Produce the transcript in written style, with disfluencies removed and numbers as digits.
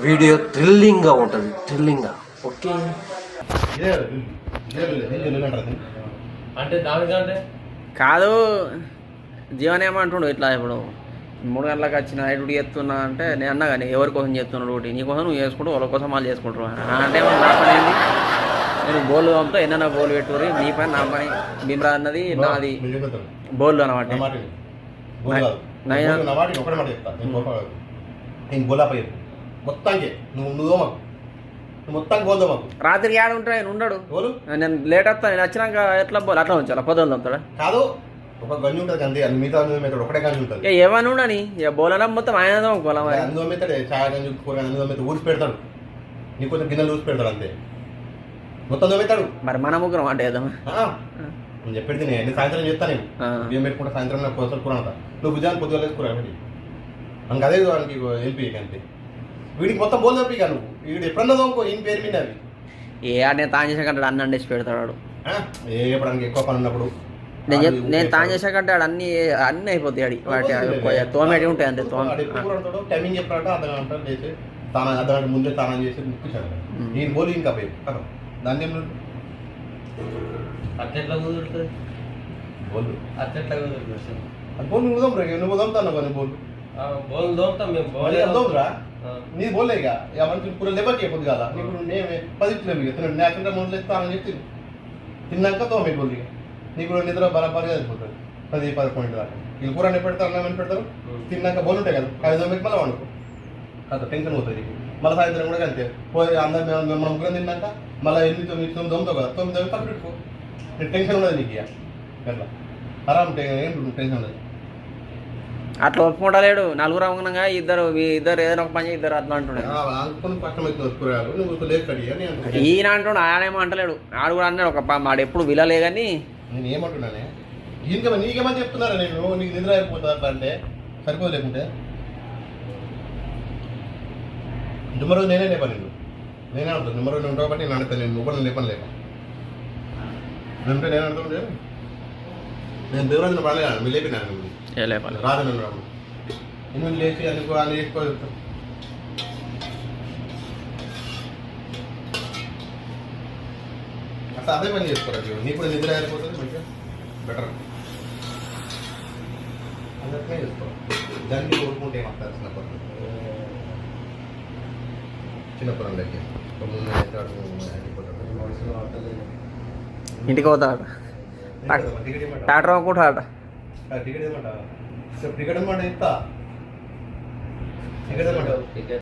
Video థ్రిల్లింగ్గా ఉంటుంది, థ్రిల్లింగ్గా. Okay అంటే దానికంటే కాదు, జీవన్ ఏమంటుండు ఇట్లా ఇప్పుడు 3 గంటలకు వచ్చిన డ్యూటీ చేస్తున్నా అంటే నేను అన్నా కానీ ఎవరి కోసం చేస్తున్నాడు డ్యూటీ, నీ కోసం నువ్వు చేసుకుంటూ వాళ్ళ కోసం వాళ్ళు చేసుకుంటారు అంటే నా పని ఏంటి, నేను బోల్డ్ తోముతో ఎన్నైనా బోల్ పెట్టుకుని నీ పని నా పని, భీమరా అన్నది నాది బోల్డ్ అనమాట. రాత్రికి ఆడ ఉంటాయి ఉండడు, నేను లేట్ వస్తా, నేను వచ్చినాక ఎట్లా బోల్ అట్లా ఉంచాలి పొద్దున్న తోముతాడా కాదు, ఒక గంజి ఉంటుంది అంతే, మిగతా ఒకటే గంజి ఉంటుంది. ఏమని ఉండని బోలడం మొత్తం ఆయన తోముకోవాలి, అందులో చాయ్ గంజి అందులో ఊసి పెడతాడు, నీకు కొంచెం గిన్నెలు ఊసి పెడతాడు అంతే, మొత్తం తోమేస్తాడు. మరి మన ముగ్గురం అంటే నేను చెప్పేది నేను సాయంత్రం చెప్తాను, నేను బియ్యం పెట్టుకుంటే సాయంత్రం నాకు కోసం కూర అంతా, నువ్వు భుజాన్ని పొద్దుగా వేసుకురా మనకి అదే వానికి వెళ్ళి అంతే. వీడికి మొత్తం బోల్ తప్పి నువ్వు వీడు ఎప్పుడన్నా తోముకో ఈయన పేరు మీద అవి ఏ నేను తాను చేసాకంటే అన్ని అండేసి పెడతాడు, ఏ ఎప్పడానికి ఎక్కువ పని ఉన్నప్పుడు నేను తాను చేసాకంటే ఆడు అన్ని అయిపోతాయి ఆడి వాటి తోమేటి ఉంటాయి అంతే. టైమింగ్ చెప్పాడు అర్ధగంట చేసి అర్ధగంట ముందే స్నానం చేసి ముక్కించాడు, ఈయన బోలు ఇంకా పోయి దాన్ని ఏం అట్లా కుదురుతుంది బోల్ అట్లా కుదురుతుంది అది బోల్ నువ్వు దోమరా, నువ్వు దోమతాను కానీ బోల్ బోల్ దోమతాం మేము దోమరా నీ బోలే ఇక మంచి కూర లేబర్ చేయకూడదు కదా, ఇప్పుడు నేను 10 తిన్నాను నేచురల్గా ముందు స్నానం చేసి తిన్నాక తోమే బోల్ ఇక నీకు నిద్ర బరాబరిగా అయిపోతుంది 10-11 దాకా. వీళ్ళు కూర పెడతారు, అన్నం పెడతారు, తిన్నాక బోల్ ఉంటాయి కదా 5 తోమికి మళ్ళీ వండుకో, అంత టెన్షన్ పోతుంది నీకు. మళ్ళీ సాయంత్రం కూడా అంతే పోయి అందరం మనం ముగ్గురం తిన్నాక మళ్ళీ 8-9 తోముతావు కదా, 9 తోమి పక్కన పెట్టుకో, నీకు టెన్షన్ ఉండదు నీకు. ఇక అట్లా ఆరాం ఏం టెన్షన్ ఉండదు. అట్లా ఒప్పుకుంటలేడు, నలుగురు అమ్మగా ఇద్దరు ఏదైనా ఒక పని ఇద్దరు అట్లా అంటున్నాడు. అనుకుని కష్టమవుతుంది కూరగాయలు నువ్వు లేదు కడి అని ఈయన అంటున్నాడు, ఆయనేమో అంటలేడు, ఆడు కూడా అన్నాడు ఒక మాడు ఎప్పుడు విలలే కానీ. నేను ఏమంటున్నానే ఈయనకేమో నీకేమని చెప్తున్నారా, నేను నీకు నిద్ర అయిపోతుంది అట్లా అంటే సరిపోదు. లేకుంటే దుమ్మ రోజు నేనే లేపా, నేనే అంటాను దుమ్మ రోజు ఉంటావు బట్టి నేను అడుగుతాను, నేను నువ్వు లేపని లేపా అంటే నేను అడుగుతుంటే నేను దేవరాజున పడలేను, మీరు లేపినాను రాజు నువ్వు లేచి అనుకో అని చేసుకో. అసలు అదే పని చేసుకోరాదు, నీకు కూడా నిద్ర అయిపోతుంది మంచిగా బెటర్ అందరికీ చేసుకోవాలి. దానికి కోరుకుంటే ఏమంటారు చిన్నపురంలోకి ఇంటికి పోతాడు టాటర్ అనుకుంటాడు. టికెట్ ఏమంటా టికెట్ ఏమంటా ఇస్తా టికెట్ ఏమంటావు